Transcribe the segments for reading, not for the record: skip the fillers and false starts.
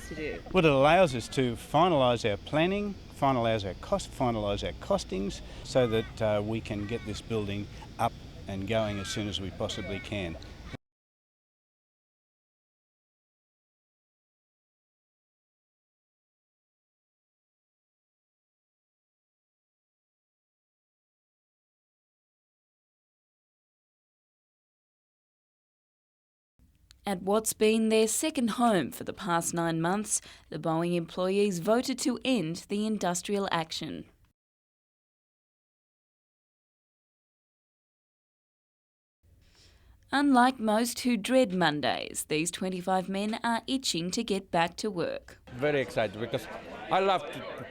to do? What it allows us to finalise our planning, finalise our costings, so that we can get this building up and going as soon as we possibly can. At what's been their second home for the past 9 months, the Boeing employees voted to end the industrial action. Unlike most who dread Mondays, these 25 men are itching to get back to work. Very excited because I love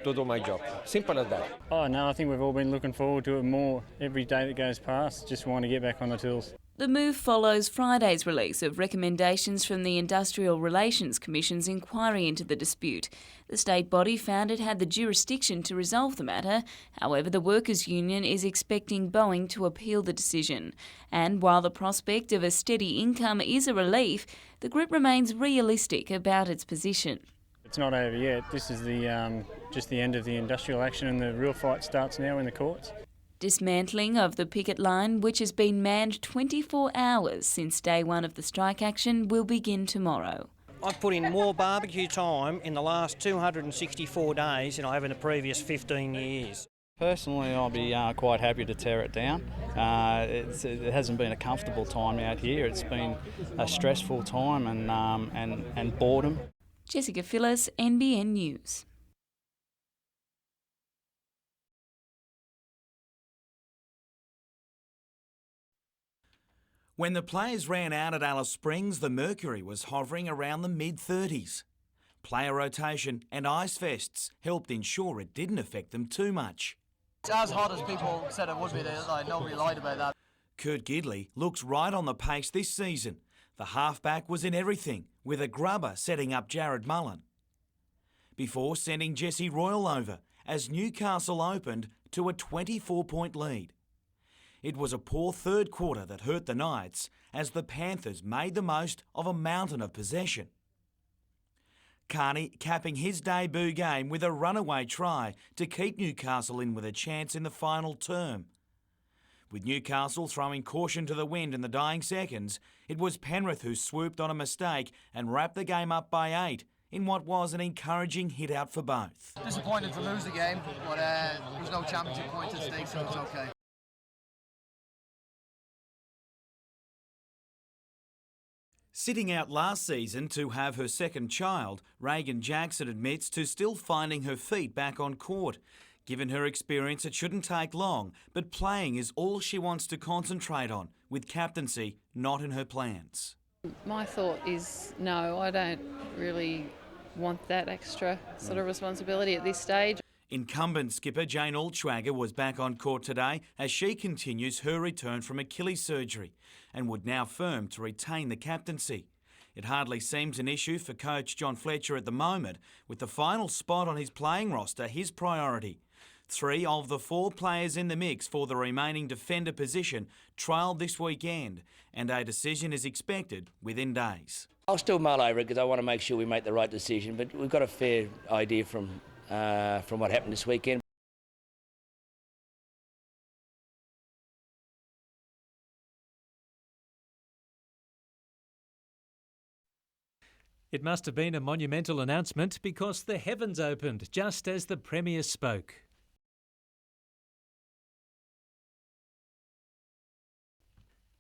to do my job. Simple as that. Oh no, I think we've all been looking forward to it more every day that goes past. Just want to get back on the tools. The move follows Friday's release of recommendations from the Industrial Relations Commission's inquiry into the dispute. The state body found it had the jurisdiction to resolve the matter. However, the Workers' Union is expecting Boeing to appeal the decision. And while the prospect of a steady income is a relief, the group remains realistic about its position. It's not over yet. This is just the end of the industrial action, and the real fight starts now in the courts. Dismantling of the picket line, which has been manned 24 hours since day one of the strike action, will begin tomorrow. I've put in more barbecue time in the last 264 days than I have in the previous 15 years. Personally, I'll be quite happy to tear it down. It hasn't been a comfortable time out here. It's been a stressful time and boredom. Jessica Phyllis, NBN News. When the players ran out at Alice Springs, the mercury was hovering around the mid-30s. Player rotation and ice vests helped ensure it didn't affect them too much. It's as hot as people said it would be. Nobody lied about that. Kurt Gidley looks right on the pace this season. The halfback was in everything, with a grubber setting up Jared Mullen, before sending Jesse Royal over as Newcastle opened to a 24-point lead. It was a poor third quarter that hurt the Knights as the Panthers made the most of a mountain of possession. Carney capping his debut game with a runaway try to keep Newcastle in with a chance in the final term. With Newcastle throwing caution to the wind in the dying seconds, it was Penrith who swooped on a mistake and wrapped the game up by 8 in what was an encouraging hit-out for both. Disappointed to lose the game, but there was no championship points at stake, so it was okay. Sitting out last season to have her second child, Reagan Jackson admits to still finding her feet back on court. Given her experience, it shouldn't take long, but playing is all she wants to concentrate on, with captaincy not in her plans. My thought is no, I don't really want that extra sort of responsibility at this stage. Incumbent skipper Jane Altschwager was back on court today as she continues her return from Achilles surgery and would now firm to retain the captaincy. It hardly seems an issue for coach John Fletcher at the moment, with the final spot on his playing roster his priority. 3 of the 4 players in the mix for the remaining defender position trialled this weekend, and a decision is expected within days. I'll still mull over it because I want to make sure we make the right decision, but we've got a fair idea from what happened this weekend. It must have been a monumental announcement because the heavens opened just as the Premier spoke.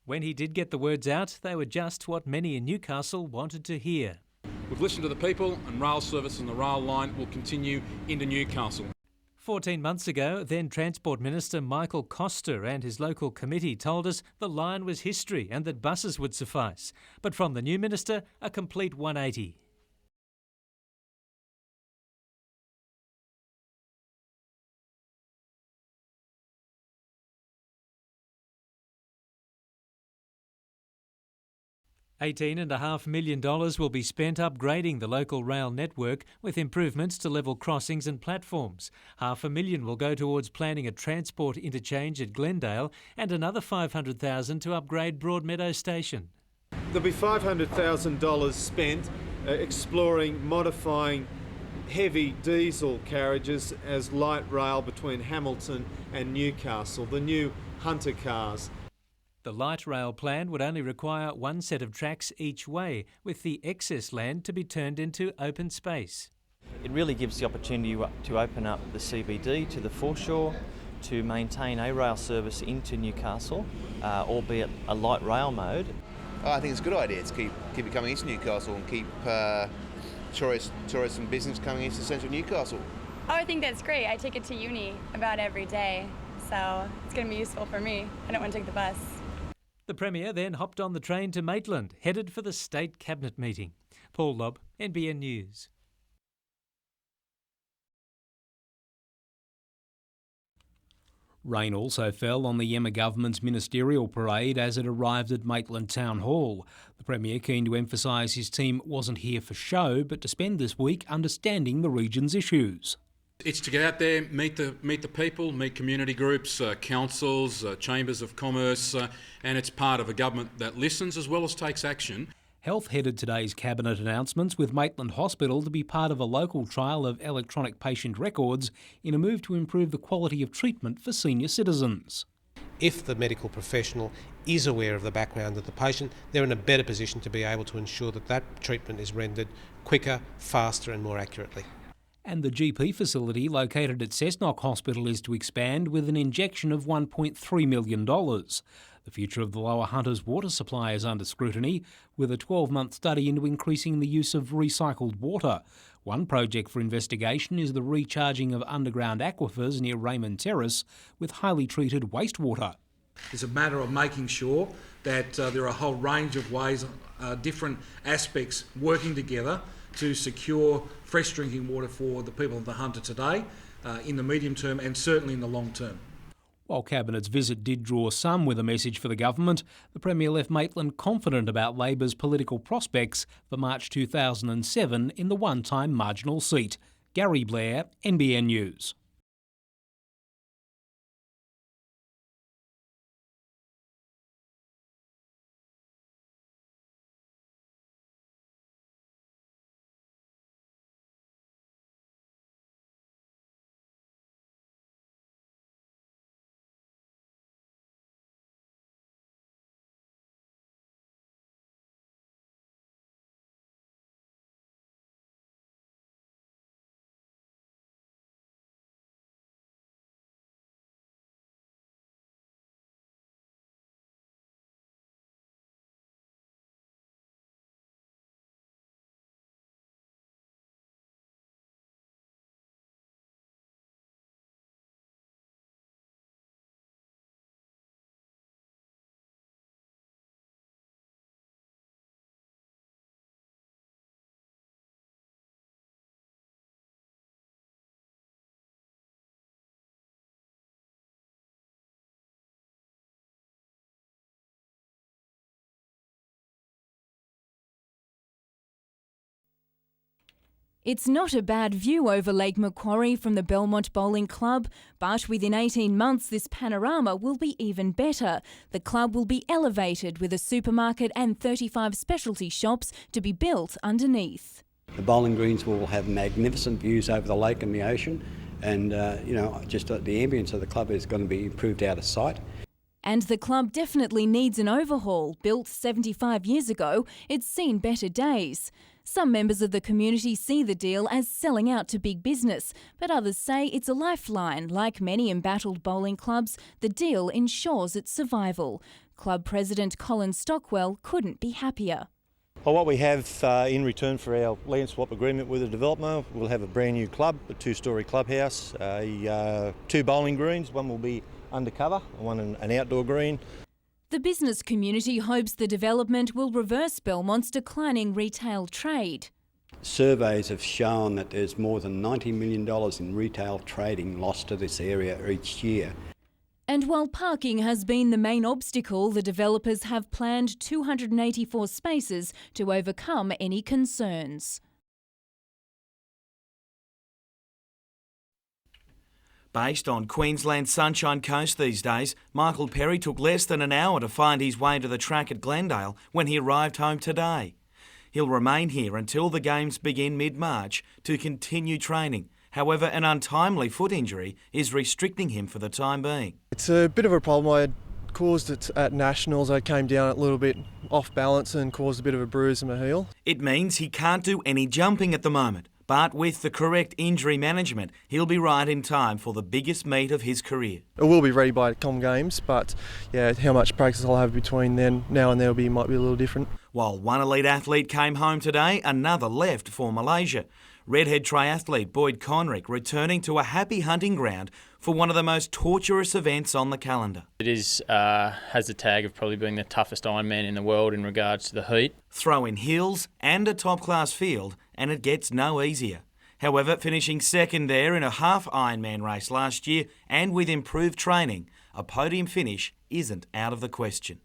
When he did get the words out, they were just what many in Newcastle wanted to hear. We've listened to the people, and rail service on the rail line will continue into Newcastle. 14 months ago, then Transport Minister Michael Coster and his local committee told us the line was history and that buses would suffice. But from the new minister, a complete 180. $18.5 million will be spent upgrading the local rail network with improvements to level crossings and platforms. $500,000 will go towards planning a transport interchange at Glendale and another $500,000 to upgrade Broadmeadow Station. There'll be $500,000 spent exploring modifying heavy diesel carriages as light rail between Hamilton and Newcastle, the new Hunter cars. The light rail plan would only require one set of tracks each way, with the excess land to be turned into open space. It really gives the opportunity to open up the CBD to the foreshore, to maintain a rail service into Newcastle, albeit a light rail mode. I think it's a good idea to keep it coming into Newcastle and keep tourists and business coming into central Newcastle. Oh, I think that's great. I take it to uni about every day, so it's going to be useful for me. I don't want to take the bus. The Premier then hopped on the train to Maitland, headed for the State Cabinet meeting. Paul Lobb, NBN News. Rain also fell on the Yemma government's ministerial parade as it arrived at Maitland Town Hall. The Premier keen to emphasise his team wasn't here for show, but to spend this week understanding the region's issues. It's to get out there, meet the people, meet community groups, councils, chambers of commerce, and it's part of a government that listens as well as takes action. Health headed today's Cabinet announcements with Maitland Hospital to be part of a local trial of electronic patient records in a move to improve the quality of treatment for senior citizens. If the medical professional is aware of the background of the patient, they're in a better position to be able to ensure that that treatment is rendered quicker, faster and more accurately. And the GP facility located at Cessnock Hospital is to expand with an injection of $1.3 million. The future of the Lower Hunters water supply is under scrutiny, with a 12-month study into increasing the use of recycled water. One project for investigation is the recharging of underground aquifers near Raymond Terrace with highly treated wastewater. It's a matter of making sure that there are a whole range of ways, different aspects working together to secure fresh drinking water for the people of the Hunter today, in the medium term and certainly in the long term. While Cabinet's visit did draw some with a message for the government, the Premier left Maitland confident about Labor's political prospects for March 2007 in the one-time marginal seat. Gary Blair, NBN News. It's not a bad view over Lake Macquarie from the Belmont Bowling Club, but within 18 months this panorama will be even better. The club will be elevated with a supermarket and 35 specialty shops to be built underneath. The bowling greens will have magnificent views over the lake and the ocean, and just the ambience of the club is going to be improved out of sight. And the club definitely needs an overhaul. Built 75 years ago, it's seen better days. Some members of the community see the deal as selling out to big business, but others say it's a lifeline. Like many embattled bowling clubs, the deal ensures its survival. Club President Colin Stockwell couldn't be happier. Well, what we have in return for our land swap agreement with the developer, we'll have a brand new club, a two-storey clubhouse, two bowling greens. One will be undercover, one an outdoor green. The business community hopes the development will reverse Belmont's declining retail trade. Surveys have shown that there's more than $90 million in retail trading lost to this area each year. And while parking has been the main obstacle, the developers have planned 284 spaces to overcome any concerns. Based on Queensland's Sunshine Coast these days, Michael Perry took less than an hour to find his way to the track at Glendale when he arrived home today. He'll remain here until the games begin mid-March to continue training. However, an untimely foot injury is restricting him for the time being. It's a bit of a problem. I had caused it at Nationals. I came down a little bit off balance and caused a bit of a bruise in my heel. It means he can't do any jumping at the moment, but with the correct injury management, he'll be right in time for the biggest meet of his career. I will be ready by Com Games, but yeah, how much practice I'll have between now and then might be a little different. While one elite athlete came home today, another left for Malaysia. Redhead triathlete Boyd Conrick returning to a happy hunting ground for one of the most torturous events on the calendar. It is has the tag of probably being the toughest Ironman in the world in regards to the heat. Throw in hills and a top-class field and it gets no easier. However, finishing second there in a half Ironman race last year and with improved training, a podium finish isn't out of the question.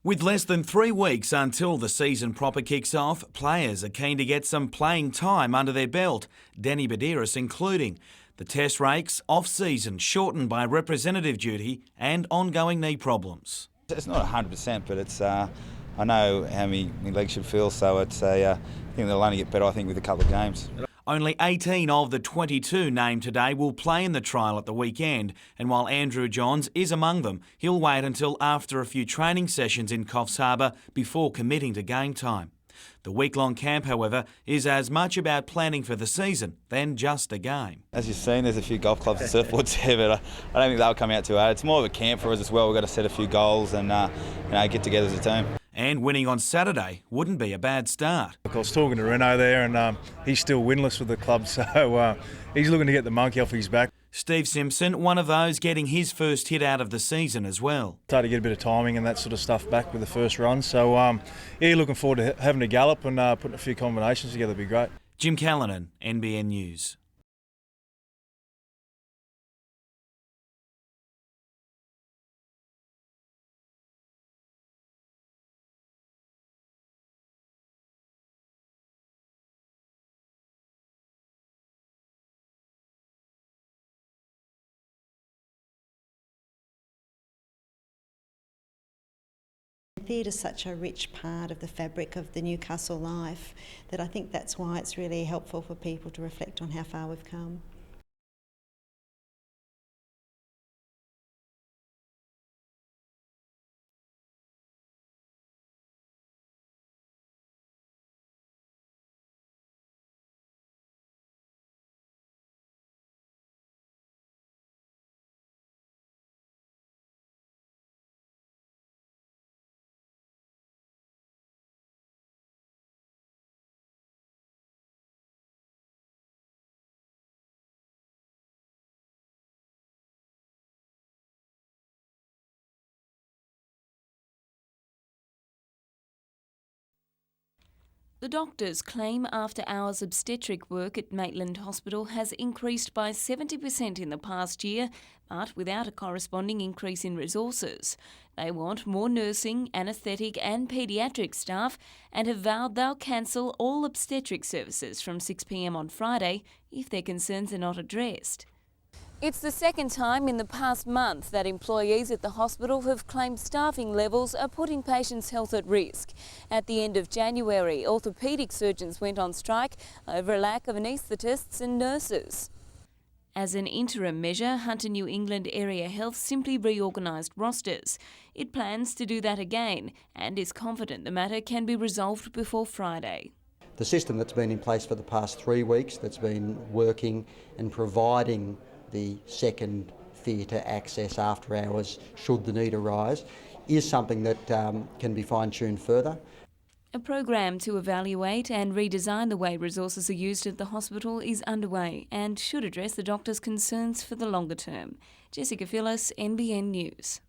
With less than 3 weeks until the season proper kicks off, players are keen to get some playing time under their belt, Danny Badiris including. The test race off-season shortened by representative duty and ongoing knee problems. It's not 100%, but it's I know how my legs should feel, so it's I think they'll only get better, I think, with a couple of games. Only 18 of the 22 named today will play in the trial at the weekend, and while Andrew Johns is among them, he'll wait until after a few training sessions in Coffs Harbour before committing to game time. The week-long camp, however, is as much about planning for the season than just a game. As you've seen, there's a few golf clubs and surfboards here, but I don't think they'll come out too hard. It's more of a camp for us as well. We've got to set a few goals and get together as a team. And winning on Saturday wouldn't be a bad start. I was talking to Reno there and he's still winless with the club, so he's looking to get the monkey off his back. Steve Simpson, one of those getting his first hit out of the season as well. Started to get a bit of timing and that sort of stuff back with the first run, so yeah, looking forward to having a gallop and putting a few combinations together would be great. Jim Callanan, NBN News. Theatre is such a rich part of the fabric of the Newcastle life that I think that's why it's really helpful for people to reflect on how far we've come. The doctors claim after-hours obstetric work at Maitland Hospital has increased by 70% in the past year, but without a corresponding increase in resources. They want more nursing, anaesthetic and paediatric staff and have vowed they'll cancel all obstetric services from 6 p.m. on Friday if their concerns are not addressed. It's the second time in the past month that employees at the hospital have claimed staffing levels are putting patients' health at risk. At the end of January, orthopaedic surgeons went on strike over a lack of anaesthetists and nurses. As an interim measure, Hunter New England Area Health simply reorganised rosters. It plans to do that again and is confident the matter can be resolved before Friday. The system that's been in place for the past 3 weeks, that's been working and providing the second theatre access after hours should the need arise, is something that can be fine-tuned further. A program to evaluate and redesign the way resources are used at the hospital is underway and should address the doctors' concerns for the longer term. Jessica Phyllis, NBN News.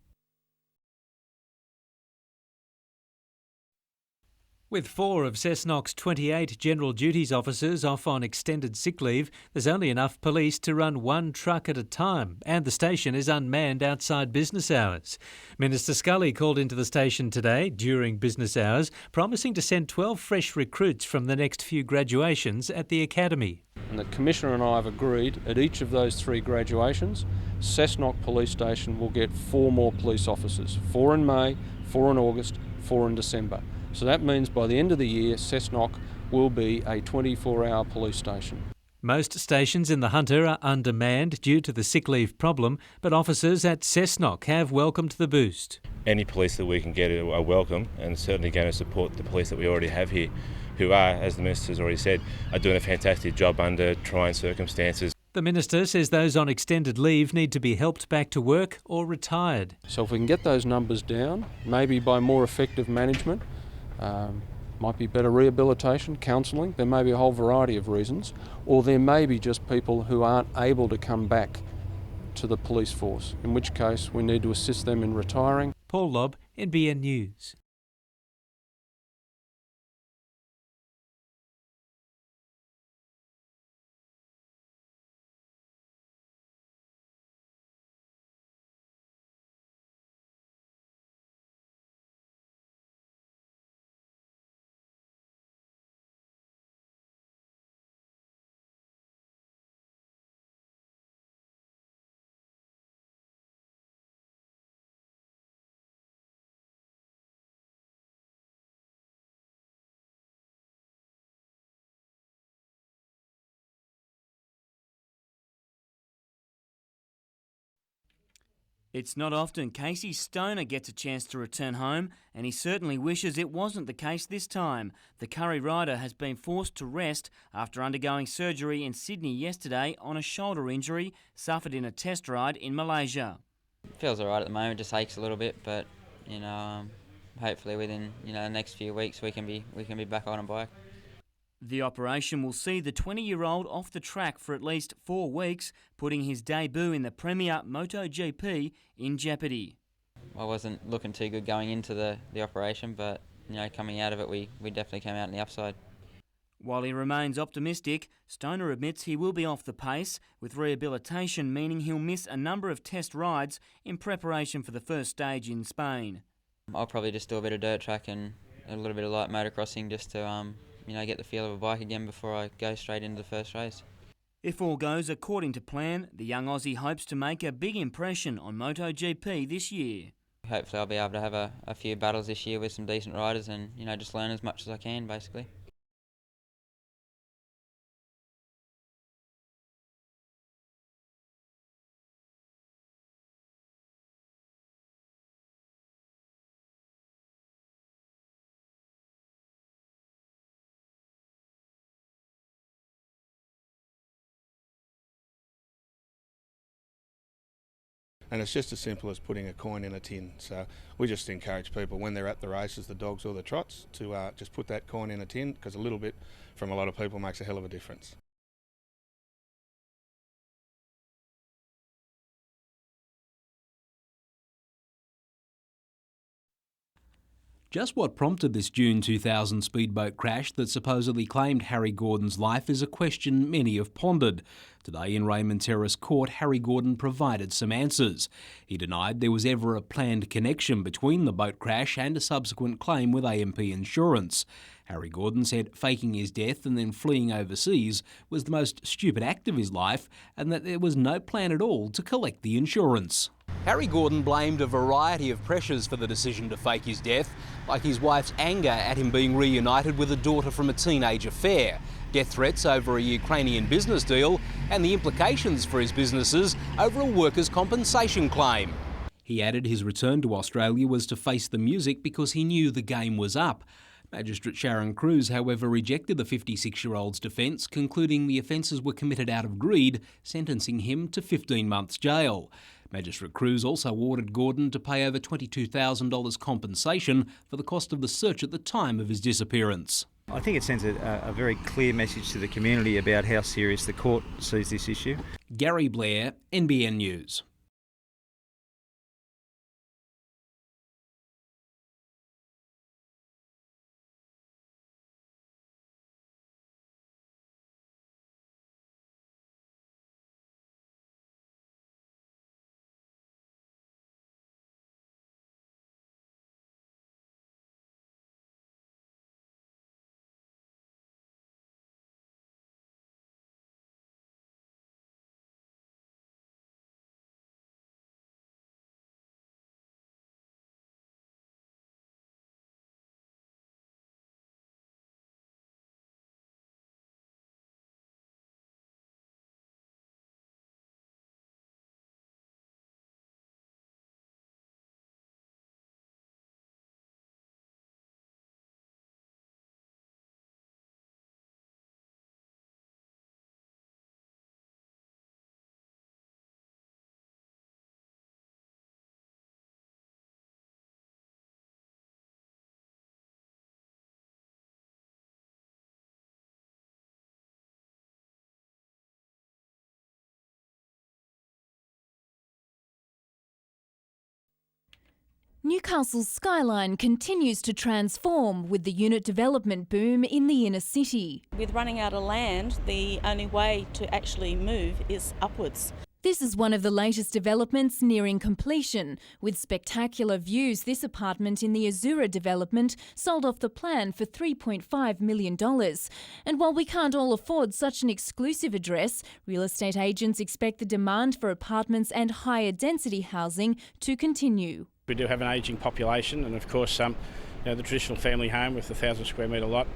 With 4 of Cessnock's 28 general duties officers off on extended sick leave, there's only enough police to run 1 truck at a time, and the station is unmanned outside business hours. Minister Scully called into the station today during business hours, promising to send 12 fresh recruits from the next few graduations at the academy. And the Commissioner and I have agreed at each of those 3 graduations, Cessnock Police Station will get 4 more police officers, 4 in May, 4 in August, 4 in December. So that means by the end of the year, Cessnock will be a 24-hour police station. Most stations in the Hunter are undermanned due to the sick leave problem, but officers at Cessnock have welcomed the boost. Any police that we can get are welcome, and certainly going to support the police that we already have here, who are, as the Minister's already said, are doing a fantastic job under trying circumstances. The Minister says those on extended leave need to be helped back to work or retired. So if we can get those numbers down, maybe by more effective management, might be better rehabilitation, counselling, there may be a whole variety of reasons, or there may be just people who aren't able to come back to the police force, in which case we need to assist them in retiring. Paul Lobb, NBN News. It's not often Casey Stoner gets a chance to return home, and he certainly wishes it wasn't the case this time. The Curry rider has been forced to rest after undergoing surgery in Sydney yesterday on a shoulder injury suffered in a test ride in Malaysia. Feels alright at the moment, just aches a little bit, but hopefully within the next few weeks we can be back on a bike. The operation will see the 20-year-old off the track for at least 4 weeks, putting his debut in the Premier MotoGP in jeopardy. I wasn't looking too good going into the operation, but coming out of it we definitely came out on the upside. While he remains optimistic, Stoner admits he will be off the pace, with rehabilitation meaning he'll miss a number of test rides in preparation for the first stage in Spain. I'll probably just do a bit of dirt track and a little bit of light motocrossing just to get the feel of a bike again before I go straight into the first race. If all goes according to plan, the young Aussie hopes to make a big impression on MotoGP this year. Hopefully I'll be able to have a few battles this year with some decent riders and just learn as much as I can basically. And it's just as simple as putting a coin in a tin. So we just encourage people when they're at the races, the dogs or the trots, to just put that coin in a tin, because a little bit from a lot of people makes a hell of a difference. Just what prompted this June 2000 speedboat crash that supposedly claimed Harry Gordon's life is a question many have pondered. Today in Raymond Terrace Court, Harry Gordon provided some answers. He denied there was ever a planned connection between the boat crash and a subsequent claim with AMP Insurance. Harry Gordon said faking his death and then fleeing overseas was the most stupid act of his life, and that there was no plan at all to collect the insurance. Harry Gordon blamed a variety of pressures for the decision to fake his death, like his wife's anger at him being reunited with a daughter from a teenage affair, death threats over a Ukrainian business deal, and the implications for his businesses over a workers' compensation claim. He added his return to Australia was to face the music because he knew the game was up. Magistrate Sharon Cruz, however, rejected the 56-year-old's defence, concluding the offences were committed out of greed, sentencing him to 15 months jail. Magistrate Cruz also ordered Gordon to pay over $22,000 compensation for the cost of the search at the time of his disappearance. I think it sends a very clear message to the community about how serious the court sees this issue. Gary Blair, NBN News. Newcastle's skyline continues to transform with the unit development boom in the inner city. With running out of land, the only way to actually move is upwards. This is one of the latest developments nearing completion. With spectacular views, this apartment in the Azura development sold off the plan for $3.5 million. And while we can't all afford such an exclusive address, real estate agents expect the demand for apartments and higher density housing to continue. We do have an ageing population, and of course the traditional family home with the 1,000 square metre lot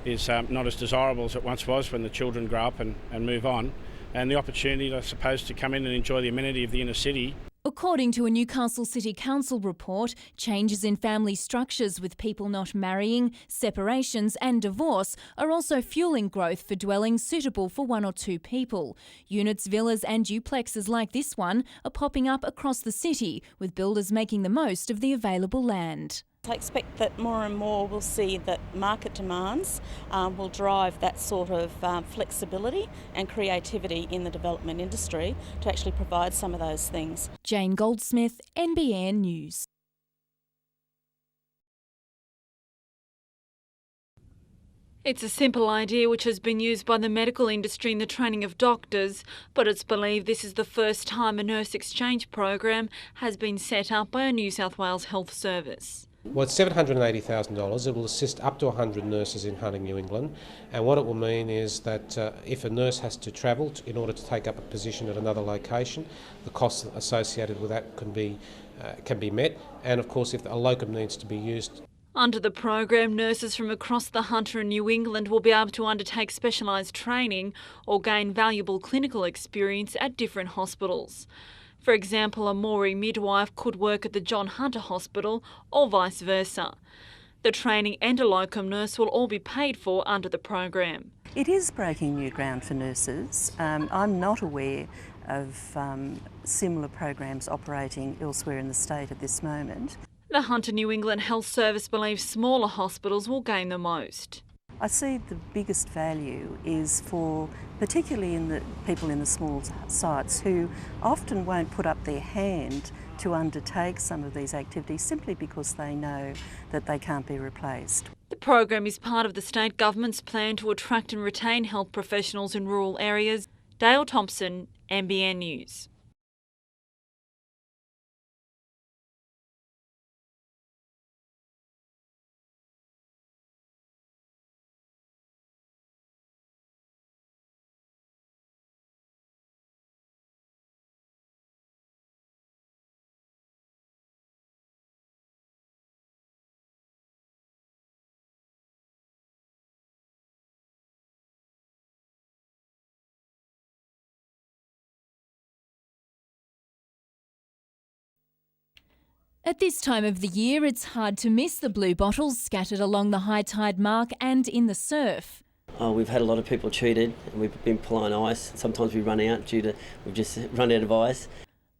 is not as desirable as it once was when the children grow up and move on. And the opportunity, I suppose, to come in and enjoy the amenity of the inner city. According to a Newcastle City Council report, changes in family structures with people not marrying, separations and divorce are also fueling growth for dwellings suitable for one or two people. Units, villas and duplexes like this one are popping up across the city, with builders making the most of the available land. I expect that more and more we'll see that market demands will drive that sort of flexibility and creativity in the development industry to actually provide some of those things. Jane Goldsmith, NBN News. It's a simple idea which has been used by the medical industry in the training of doctors, but it's believed this is the first time a nurse exchange program has been set up by a New South Wales health service. Well, it's $780,000. It will assist up to 100 nurses in Hunting, New England, and what it will mean is that if a nurse has to travel in order to take up a position at another location, the costs associated with that can be met, and of course if a locum needs to be used. Under the program, nurses from across the Hunter and New England will be able to undertake specialised training or gain valuable clinical experience at different hospitals. For example, a Moree midwife could work at the John Hunter Hospital or vice versa. The training and a locum nurse will all be paid for under the program. It is breaking new ground for nurses. I'm not aware of similar programs operating elsewhere in the state at this moment. The Hunter New England Health Service believes smaller hospitals will gain the most. I see the biggest value is for particularly in the people in the small sites who often won't put up their hand to undertake some of these activities simply because they know that they can't be replaced. The program is part of the state government's plan to attract and retain health professionals in rural areas. Dale Thompson, NBN News. At this time of the year, it's hard to miss the blue bottles scattered along the high tide mark and in the surf. We've had a lot of people cheated and we've been pulling ice. Sometimes we run out we've just run out of ice.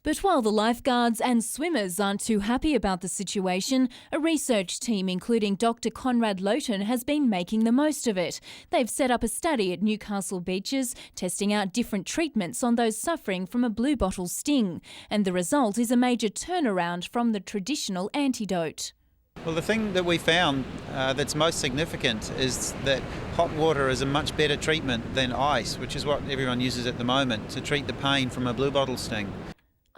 But while the lifeguards and swimmers aren't too happy about the situation, a research team including Dr. Conrad Lowton has been making the most of it. They've set up a study at Newcastle beaches, testing out different treatments on those suffering from a blue bottle sting. And the result is a major turnaround from the traditional antidote. Well, the thing that we found that's most significant is that hot water is a much better treatment than ice, which is what everyone uses at the moment to treat the pain from a blue bottle sting.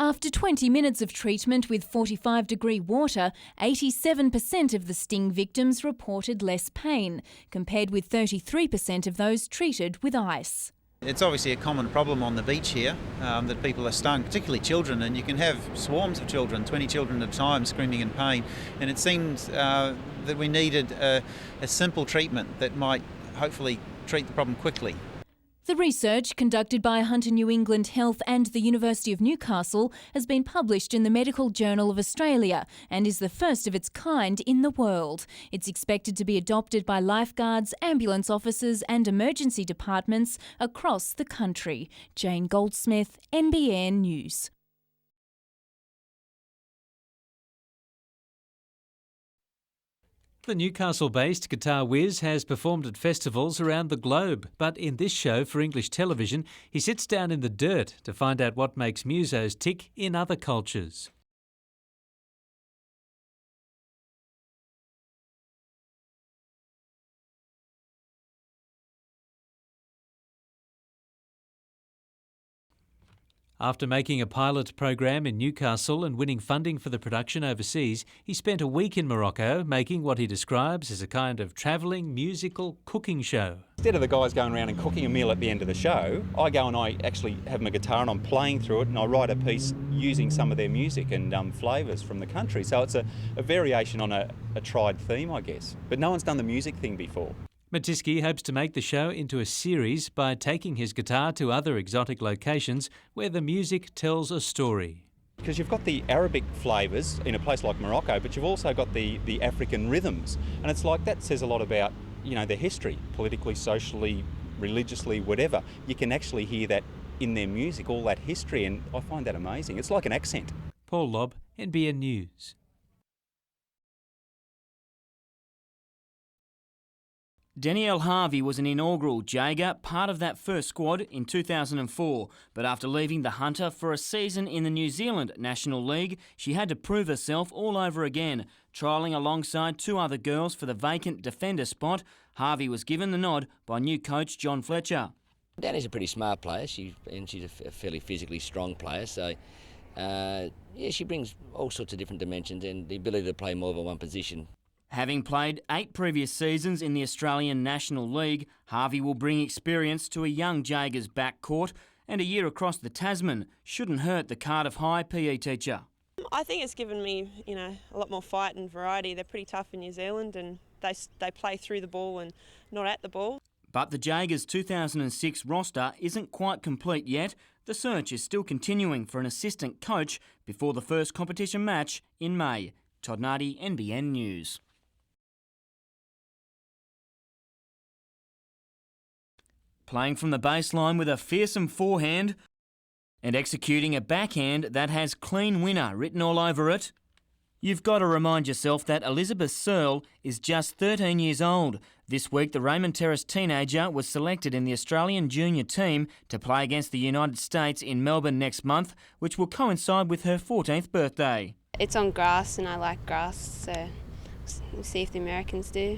After 20 minutes of treatment with 45-degree water, 87% of the sting victims reported less pain, compared with 33% of those treated with ice. It's obviously a common problem on the beach here, that people are stung, particularly children, and you can have swarms of children, 20 children at a time screaming in pain, and it seemed that we needed a simple treatment that might hopefully treat the problem quickly. The research, conducted by Hunter New England Health and the University of Newcastle, has been published in the Medical Journal of Australia and is the first of its kind in the world. It's expected to be adopted by lifeguards, ambulance officers and emergency departments across the country. Jane Goldsmith, NBN News. The Newcastle-based guitar whiz has performed at festivals around the globe, but in this show for English television, he sits down in the dirt to find out what makes musos tick in other cultures. After making a pilot program in Newcastle and winning funding for the production overseas, he spent a week in Morocco making what he describes as a kind of travelling musical cooking show. Instead of the guys going around and cooking a meal at the end of the show, I go and I actually have my guitar and I'm playing through it and I write a piece using some of their music and flavours from the country. So it's a variation on a tried theme, I guess. But no one's done the music thing before. Matiski hopes to make the show into a series by taking his guitar to other exotic locations where the music tells a story. Because you've got the Arabic flavours in a place like Morocco, but you've also got the African rhythms. And it's like that says a lot about, you know, their history, politically, socially, religiously, whatever. You can actually hear that in their music, all that history, and I find that amazing. It's like an accent. Paul Lobb, NBN News. Danielle Harvey was an inaugural Jaeger, part of that first squad in 2004. But after leaving the Hunter for a season in the New Zealand National League, she had to prove herself all over again. Trialling alongside two other girls for the vacant defender spot, Harvey was given the nod by new coach John Fletcher. Danny's a pretty smart player, she's a fairly physically strong player, so she brings all sorts of different dimensions and the ability to play more than one position. Having played 8 previous seasons in the Australian National League, Harvey will bring experience to a young Jaegers backcourt, and a year across the Tasman shouldn't hurt the Cardiff High PE teacher. I think it's given me, a lot more fight and variety. They're pretty tough in New Zealand and they play through the ball and not at the ball. But the Jaegers 2006 roster isn't quite complete yet. The search is still continuing for an assistant coach before the first competition match in May. Todd Nardi, NBN News. Playing from the baseline with a fearsome forehand and executing a backhand that has clean winner written all over it. You've got to remind yourself that Elizabeth Searle is just 13 years old. This week, the Raymond Terrace teenager was selected in the Australian junior team to play against the United States in Melbourne next month, which will coincide with her 14th birthday. It's on grass and I like grass, so we'll see if the Americans do.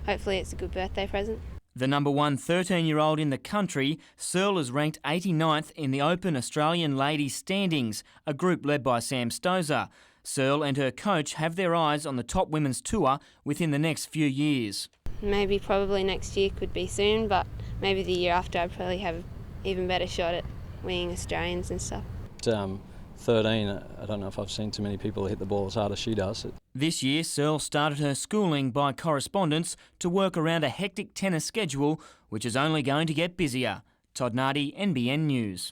Hopefully it's a good birthday present. The number one 13-year-old in the country, Searle is ranked 89th in the Open Australian Ladies Standings, a group led by Sam Stosur. Searle and her coach have their eyes on the top women's tour within the next few years. Maybe probably next year could be soon, but maybe the year after I'd probably have an even better shot at winning Australians and stuff. 13, I don't know if I've seen too many people hit the ball as hard as she does. This year, Searle started her schooling by correspondence to work around a hectic tennis schedule, which is only going to get busier. Todd Nardi, NBN News.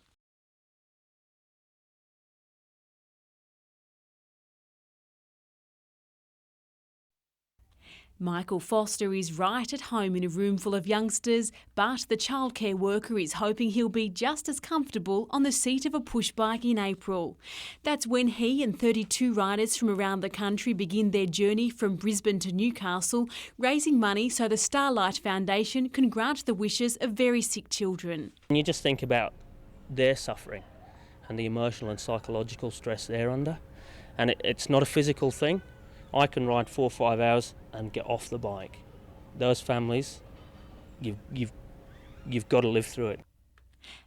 Michael Foster is right at home in a room full of youngsters, but the childcare worker is hoping he'll be just as comfortable on the seat of a push bike in April. That's when he and 32 riders from around the country begin their journey from Brisbane to Newcastle, raising money so the Starlight Foundation can grant the wishes of very sick children. You just think about their suffering and the emotional and psychological stress they're under, and it's not a physical thing. I can ride 4 or 5 hours and get off the bike. Those families, you've got to live through it.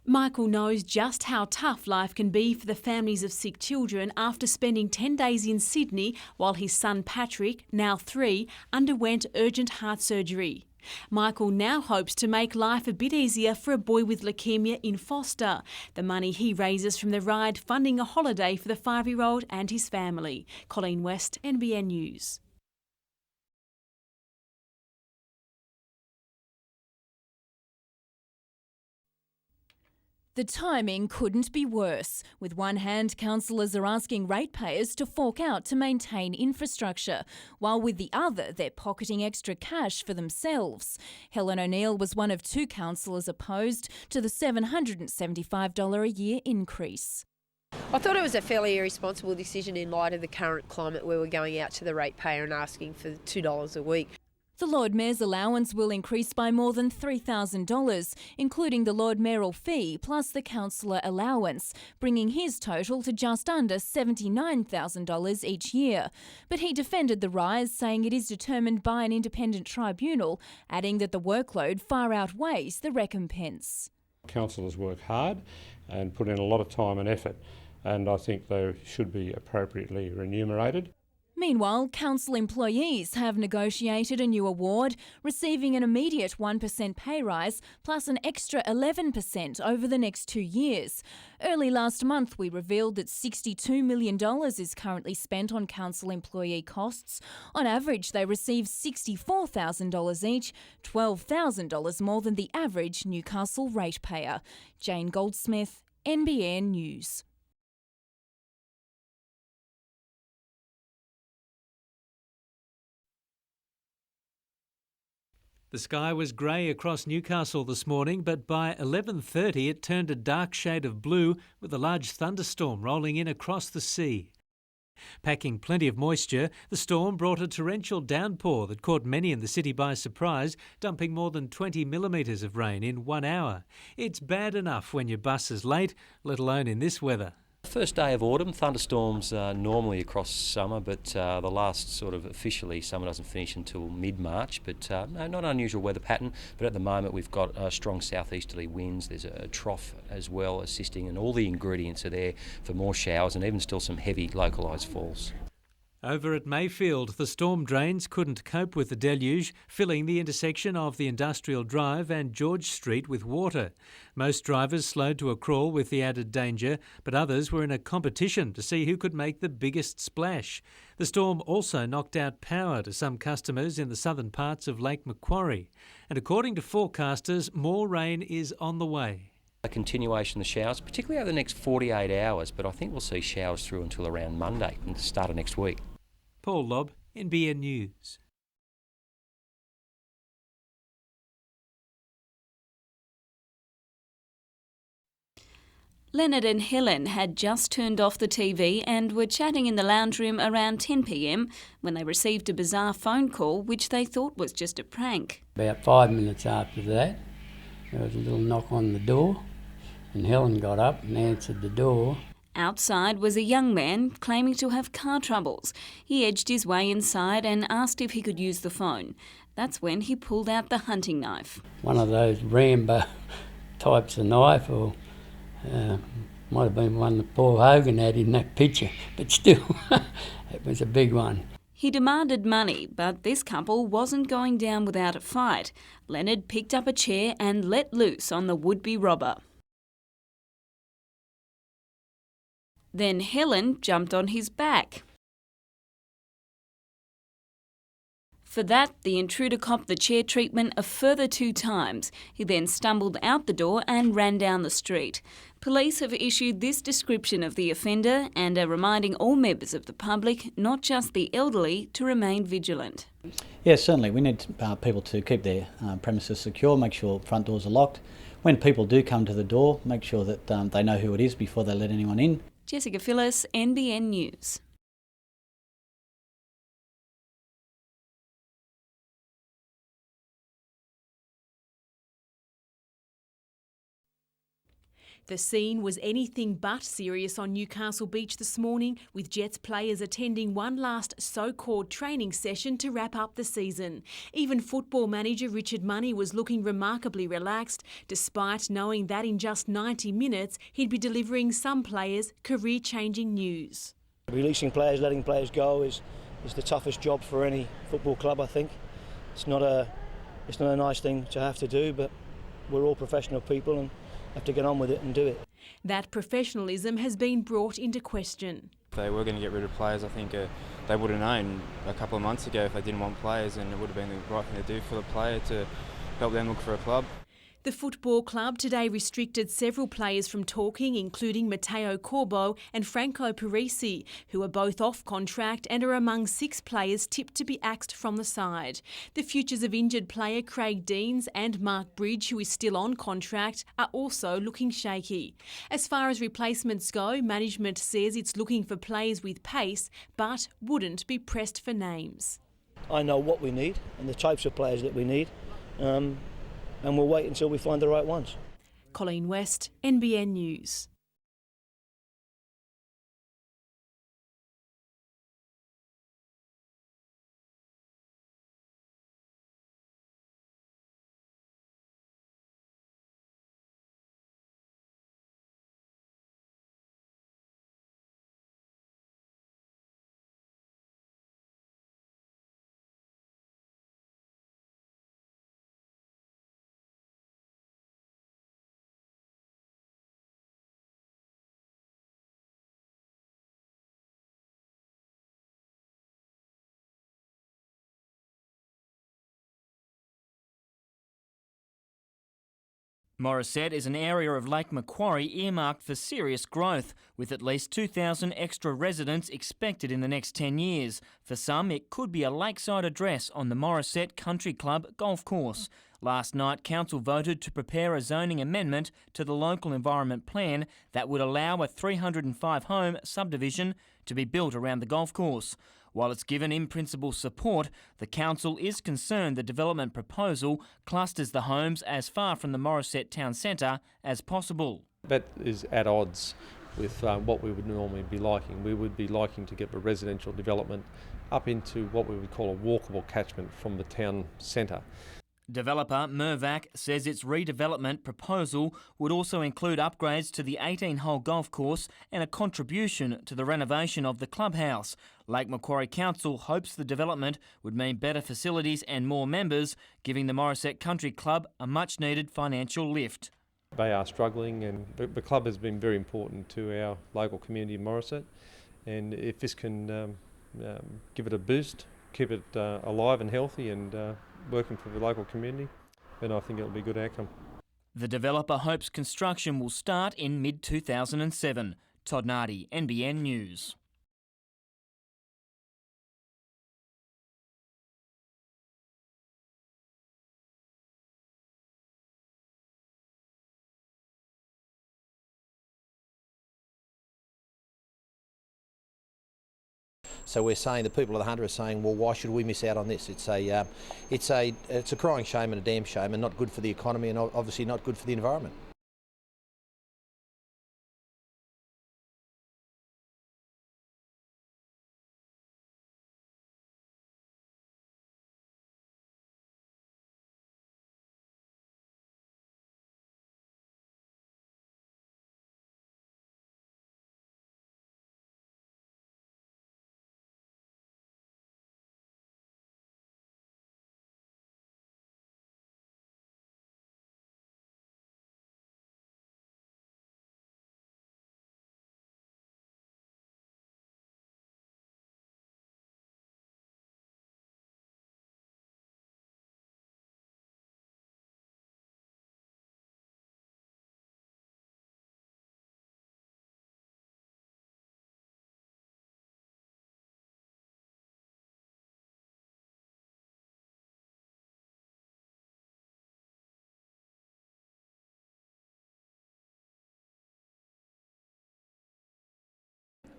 Michael knows just how tough life can be for the families of sick children after spending 10 days in Sydney while his son Patrick, now 3, underwent urgent heart surgery. Michael now hopes to make life a bit easier for a boy with leukaemia in foster. The money he raises from the ride funding a holiday for the 5-year-old and his family. Colleen West, NBN News. The timing couldn't be worse. With one hand, councillors are asking ratepayers to fork out to maintain infrastructure, while with the other, they're pocketing extra cash for themselves. Helen O'Neill was one of 2 councillors opposed to the $775 a year increase. I thought it was a fairly irresponsible decision in light of the current climate where we're going out to the ratepayer and asking for $2 a week. The Lord Mayor's allowance will increase by more than $3,000, including the Lord Mayoral fee plus the councillor allowance, bringing his total to just under $79,000 each year. But he defended the rise, saying it is determined by an independent tribunal, adding that the workload far outweighs the recompense. Councillors work hard and put in a lot of time and effort, and I think they should be appropriately remunerated. Meanwhile, council employees have negotiated a new award, receiving an immediate 1% pay rise plus an extra 11% over the next 2 years. Early last month, we revealed that $62 million is currently spent on council employee costs. On average, they receive $64,000 each, $12,000 more than the average Newcastle ratepayer. Jane Goldsmith, NBN News. The sky was grey across Newcastle this morning, but by 11:30 it turned a dark shade of blue with a large thunderstorm rolling in across the sea. Packing plenty of moisture, the storm brought a torrential downpour that caught many in the city by surprise, dumping more than 20 millimetres of rain in 1 hour. It's bad enough when your bus is late, let alone in this weather. First day of autumn, thunderstorms normally across summer, but the last sort of officially summer doesn't finish until mid-March, but no, not unusual weather pattern, but at the moment we've got strong southeasterly winds, there's a trough as well assisting, and all the ingredients are there for more showers and even still some heavy localised falls. Over at Mayfield, the storm drains couldn't cope with the deluge, filling the intersection of the Industrial Drive and George Street with water. Most drivers slowed to a crawl with the added danger, but others were in a competition to see who could make the biggest splash. The storm also knocked out power to some customers in the southern parts of Lake Macquarie. And according to forecasters, more rain is on the way. A continuation of the showers, particularly over the next 48 hours, but I think we'll see showers through until around Monday, and the start of next week. Paul Lobb, NBN News. Leonard and Helen had just turned off the TV and were chatting in the lounge room around 10 p.m. when they received a bizarre phone call which they thought was just a prank. About 5 minutes after that, there was a little knock on the door and Helen got up and answered the door. Outside was a young man claiming to have car troubles. He edged his way inside and asked if he could use the phone. That's when he pulled out the hunting knife. One of those Rambo types of knife, or might have been one that Paul Hogan had in that picture, but still, it was a big one. He demanded money, but this couple wasn't going down without a fight. Leonard picked up a chair and let loose on the would-be robber. Then Helen jumped on his back. For that, the intruder copped the chair treatment a further 2 times. He then stumbled out the door and ran down the street. Police have issued this description of the offender and are reminding all members of the public, not just the elderly, to remain vigilant. Yes, certainly. We need people to keep their premises secure, make sure front doors are locked. When people do come to the door, make sure that they know who it is before they let anyone in. Jessica Phyllis, NBN News. The scene was anything but serious on Newcastle Beach this morning, with Jets players attending one last so-called training session to wrap up the season. Even football manager Richard Money was looking remarkably relaxed, despite knowing that in just 90 minutes he'd be delivering some players career-changing news. Releasing players, letting players go is the toughest job for any football club, I think. It's not a nice thing to have to do, but we're all professional people and have to get on with it and do it. That professionalism has been brought into question. If they were going to get rid of players, I think they would have known a couple of months ago if they didn't want players, and it would have been the right thing to do for the player to help them look for a club. The football club today restricted several players from talking, including Matteo Corbo and Franco Parisi, who are both off contract and are among 6 players tipped to be axed from the side. The futures of injured player Craig Deans and Mark Bridge, who is still on contract, are also looking shaky. As far as replacements go, management says it's looking for players with pace, but wouldn't be pressed for names. I know what we need and the types of players that we need. And we'll wait until we find the right ones. Colleen West, NBN News. Morisset is an area of Lake Macquarie earmarked for serious growth, with at least 2,000 extra residents expected in the next 10 years. For some, it could be a lakeside address on the Morisset Country Club golf course. Last night, Council voted to prepare a zoning amendment to the local environment plan that would allow a 305-home subdivision to be built around the golf course. While it's given in-principle support, the council is concerned the development proposal clusters the homes as far from the Morisset town centre as possible. That is at odds with what we would normally be liking. We would be liking to get the residential development up into what we would call a walkable catchment from the town centre. Developer Mirvac says its redevelopment proposal would also include upgrades to the 18-hole golf course and a contribution to the renovation of the clubhouse. Lake Macquarie Council hopes the development would mean better facilities and more members, giving the Morisset Country Club a much-needed financial lift. They are struggling, and the club has been very important to our local community in Morisset, and if this can give it a boost, keep it alive and healthy and working for the local community, then I think it'll be a good outcome. The developer hopes construction will start in mid-2007. Todd Nardi, NBN News. So we're saying, the people of the Hunter are saying, well, why should we miss out on this? It's a crying shame and a damn shame, and not good for the economy, and obviously not good for the environment.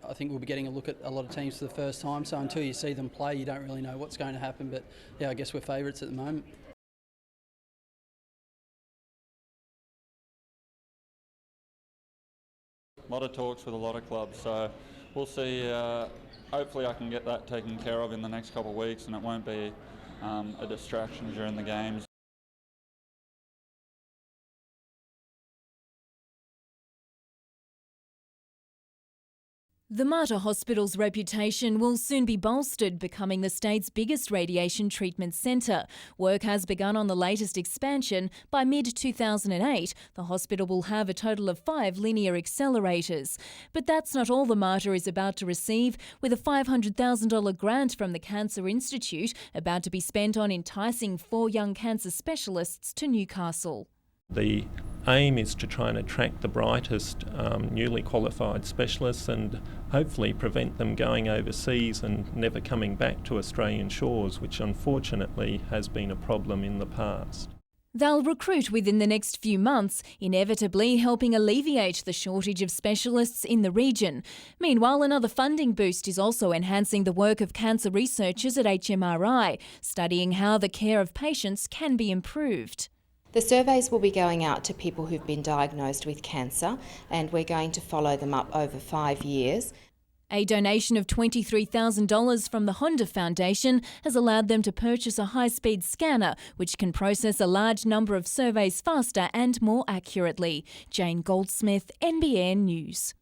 I think we'll be getting a look at a lot of teams for the first time, so until you see them play, you don't really know what's going to happen. But yeah, I guess we're favourites at the moment. A lot of talks with a lot of clubs, so we'll see. Hopefully I can get that taken care of in the next couple of weeks, and it won't be a distraction during the games. The Mater Hospital's reputation will soon be bolstered, becoming the state's biggest radiation treatment centre. Work has begun on the latest expansion. By mid-2008, the hospital will have a total of 5 linear accelerators. But that's not all the Mater is about to receive, with a $500,000 grant from the Cancer Institute about to be spent on enticing 4 young cancer specialists to Newcastle. The aim is to try and attract the brightest newly qualified specialists and hopefully prevent them going overseas and never coming back to Australian shores, which unfortunately has been a problem in the past. They'll recruit within the next few months, inevitably helping alleviate the shortage of specialists in the region. Meanwhile, another funding boost is also enhancing the work of cancer researchers at HMRI, studying how the care of patients can be improved. The surveys will be going out to people who've been diagnosed with cancer, and we're going to follow them up over 5 years. A donation of $23,000 from the Honda Foundation has allowed them to purchase a high-speed scanner which can process a large number of surveys faster and more accurately. Jane Goldsmith, NBN News.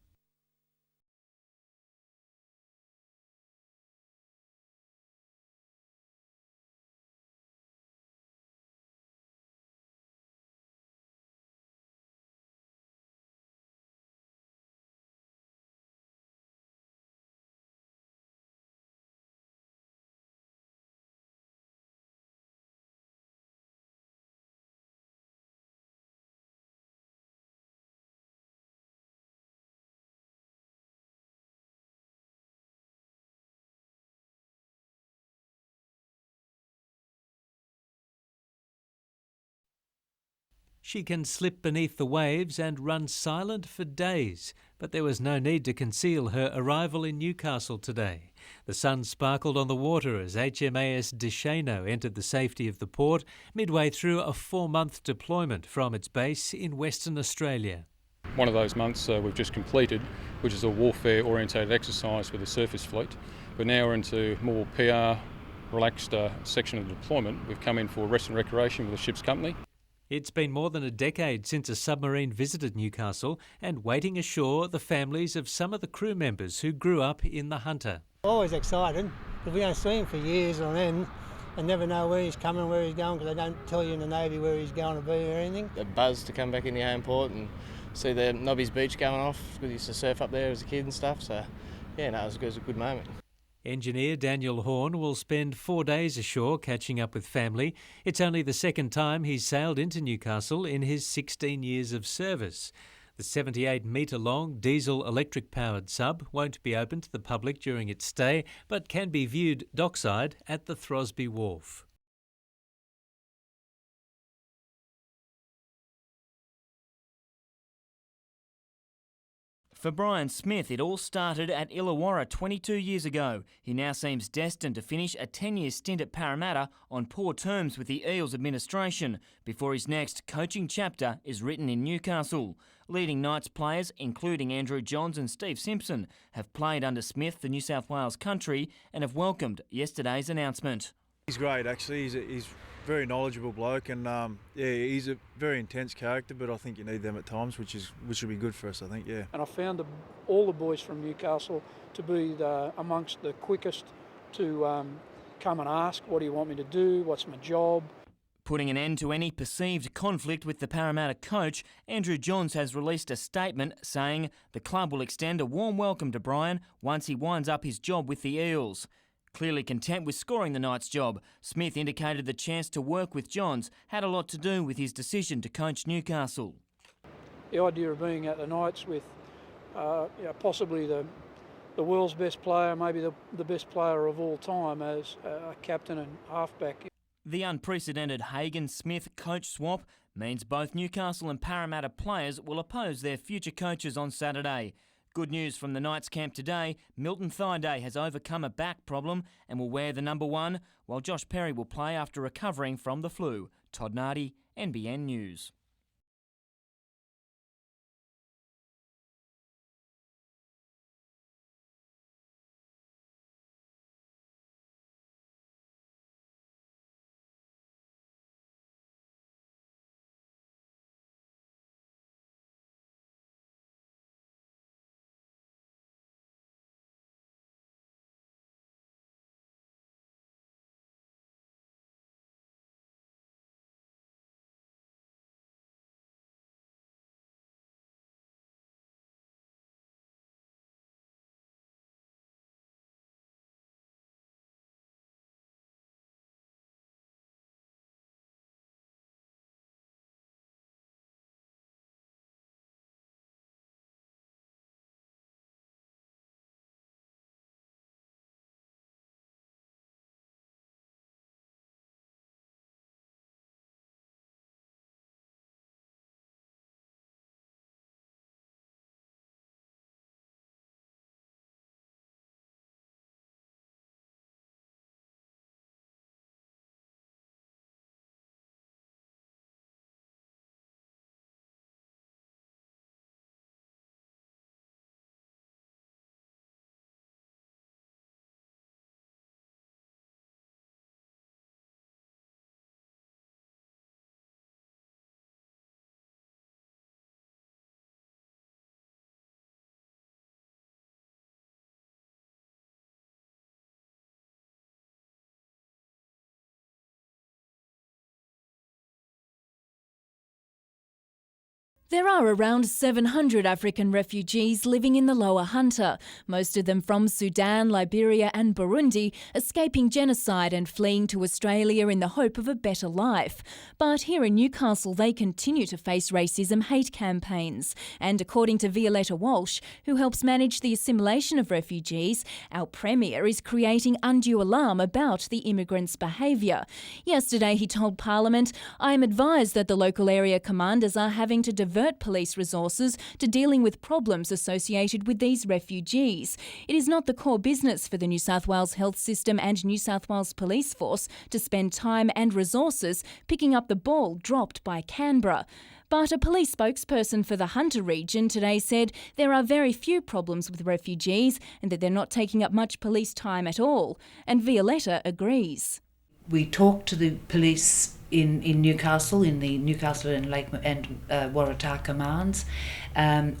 She can slip beneath the waves and run silent for days, but there was no need to conceal her arrival in Newcastle today. The sun sparkled on the water as HMAS Deshano entered the safety of the port midway through a 4-month deployment from its base in Western Australia. One of those months we've just completed, which is a warfare-orientated exercise with the surface fleet, but now we're into more PR, relaxed section of the deployment. We've come in for rest and recreation with the ship's company. It's been more than a decade since a submarine visited Newcastle, and waiting ashore the families of some of the crew members who grew up in the Hunter. Always excited, because we don't see him for years on end and never know where he's coming, where he's going, because they don't tell you in the Navy where he's going to be or anything. A buzz to come back in your home port and see the Nobby's Beach going off, because he used to surf up there as a kid and stuff, so yeah, no, it was a good moment. Engineer Daniel Horn will spend 4 days ashore catching up with family. It's only the second time he's sailed into Newcastle in his 16 years of service. The 78-metre-long diesel-electric-powered sub won't be open to the public during its stay, but can be viewed dockside at the Throsby Wharf. For Brian Smith, it all started at Illawarra 22 years ago. He now seems destined to finish a 10-year stint at Parramatta on poor terms with the Eels administration before his next coaching chapter is written in Newcastle. Leading Knights players, including Andrew Johns and Steve Simpson, have played under Smith for New South Wales country and have welcomed yesterday's announcement. He's great, actually. He's a very knowledgeable bloke, and he's a very intense character. But I think you need them at times, which will be good for us, I think. Yeah. And I found all the boys from Newcastle to be amongst the quickest to come and ask, "What do you want me to do? What's my job?" Putting an end to any perceived conflict with the Parramatta coach, Andrew Johns has released a statement saying the club will extend a warm welcome to Brian once he winds up his job with the Eels. Clearly content with scoring the Knights job, Smith indicated the chance to work with Johns had a lot to do with his decision to coach Newcastle. The idea of being at the Knights with possibly the world's best player, maybe the best player of all time as a captain and halfback. The unprecedented Hagan-Smith coach swap means both Newcastle and Parramatta players will oppose their future coaches on Saturday. Good news from the Knights camp today, Milton Thaiday has overcome a back problem and will wear the number 1, while Josh Perry will play after recovering from the flu. Todd Nardi, NBN News. There are around 700 African refugees living in the Lower Hunter, most of them from Sudan, Liberia and Burundi, escaping genocide and fleeing to Australia in the hope of a better life. But here in Newcastle, they continue to face racism hate campaigns. And according to Violetta Walsh, who helps manage the assimilation of refugees, our Premier is creating undue alarm about the immigrants' behaviour. Yesterday he told Parliament, "I am advised that the local area commanders are having to divert police resources to dealing with problems associated with these refugees. It is not the core business for the New South Wales Health System and New South Wales Police Force to spend time and resources picking up the ball dropped by Canberra." But a police spokesperson for the Hunter region today said there are very few problems with refugees and that they're not taking up much police time at all. And Violetta agrees. We talk to the police in Newcastle, in the Newcastle and Lake and Waratah commands,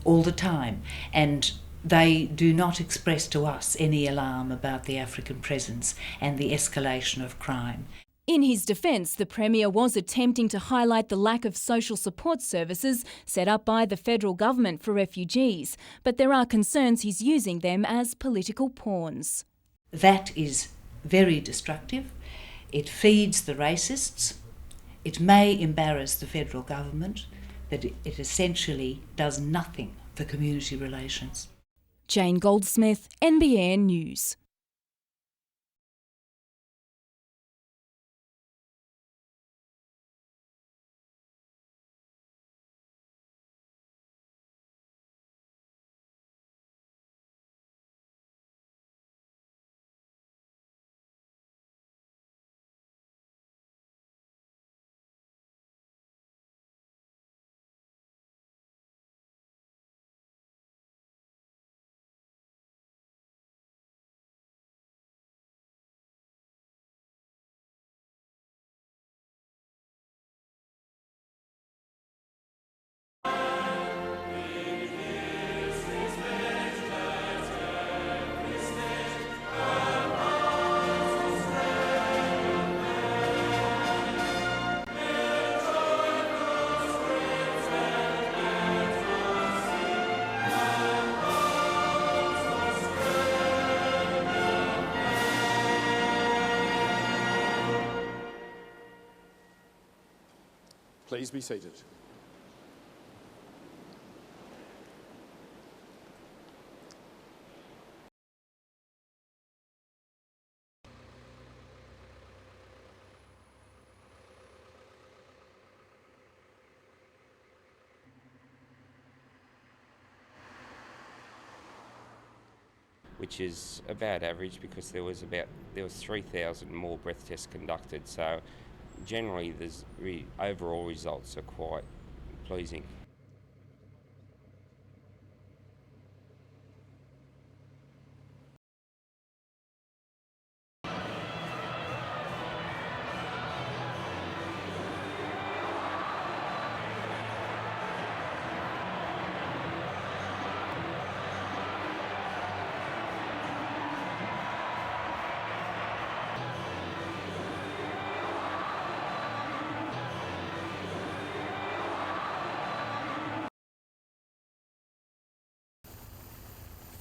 all the time, and they do not express to us any alarm about the African presence and the escalation of crime. In his defence, the Premier was attempting to highlight the lack of social support services set up by the federal government for refugees, but there are concerns he's using them as political pawns. That is very destructive. It feeds the racists. It may embarrass the federal government, but it essentially does nothing for community relations. Jane Goldsmith, NBN News. Please be seated. Which is about average because there was 3,000 more breath tests conducted, so generally the overall results are quite pleasing.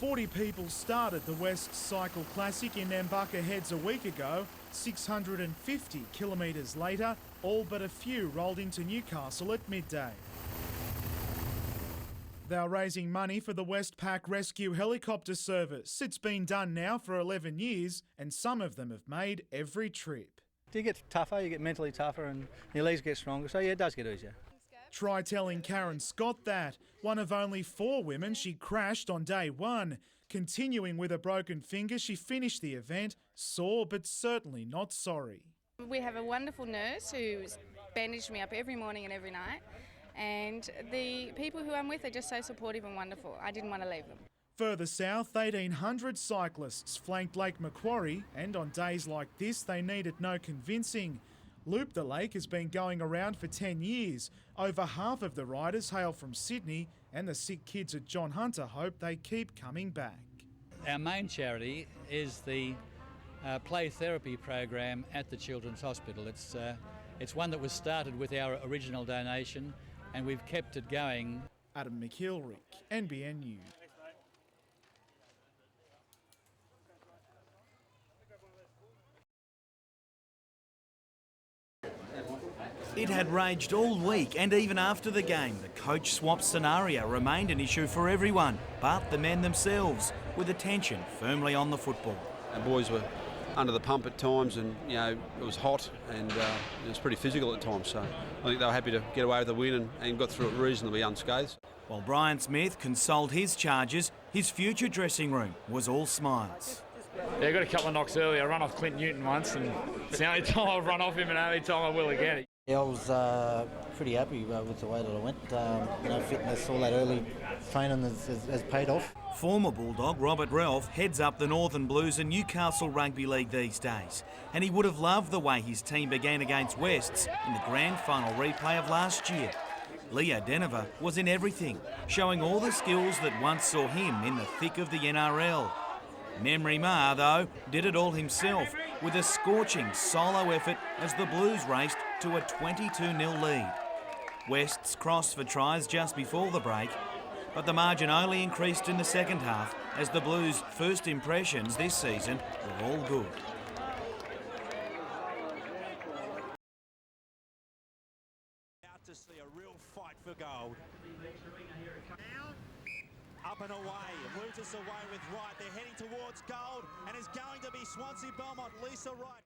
"40 people started the West Cycle Classic in Nambucca Heads a week ago. 650 kilometres later, all but a few rolled into Newcastle at midday. They're raising money for the Westpac Rescue Helicopter Service. It's been done now for 11 years and some of them have made every trip. You get tougher, you get mentally tougher and your legs get stronger, so yeah, it does get easier. Try telling Karen Scott that, one of only 4 women she crashed on day one. Continuing with a broken finger, she finished the event, sore but certainly not sorry. We have a wonderful nurse who's bandaged me up every morning and every night, and the people who I'm with are just so supportive and wonderful. I didn't want to leave them. Further south, 1,800 cyclists flanked Lake Macquarie, and on days like this they needed no convincing. Loop the Lake has been going around for 10 years. Over half of the riders hail from Sydney, and the sick kids at John Hunter hope they keep coming back. Our main charity is the play therapy program at the Children's Hospital. It's one that was started with our original donation and we've kept it going. Adam McIlrick, NBN News. It had raged all week, and even after the game, the coach swap scenario remained an issue for everyone, but the men themselves, with attention firmly on the football. Our boys were under the pump at times, and it was hot and it was pretty physical at times. So I think they were happy to get away with the win and got through it reasonably unscathed. While Brian Smith consoled his charges, his future dressing room was all smiles. Yeah, I got a couple of knocks earlier. I run off Clint Newton once, and it's the only time I've run off him and the only time I will again. Yeah, I was pretty happy with the way that I went. Fitness, all that early training has paid off. Former Bulldog Robert Ralph heads up the Northern Blues and Newcastle Rugby League these days, and he would have loved the way his team began against Wests in the grand final replay of last year. Leo Denver was in everything, showing all the skills that once saw him in the thick of the NRL. Memory Ma, though, did it all himself with a scorching solo effort as the Blues raced to a 22-0 lead. Wests crossed for tries just before the break, but the margin only increased in the second half as the Blues' first impressions this season were all good. Out to see a real fight for gold. Up and away, Lutus away with Wright. They're heading towards gold, and it's going to be Swansea Belmont. Lisa Wright.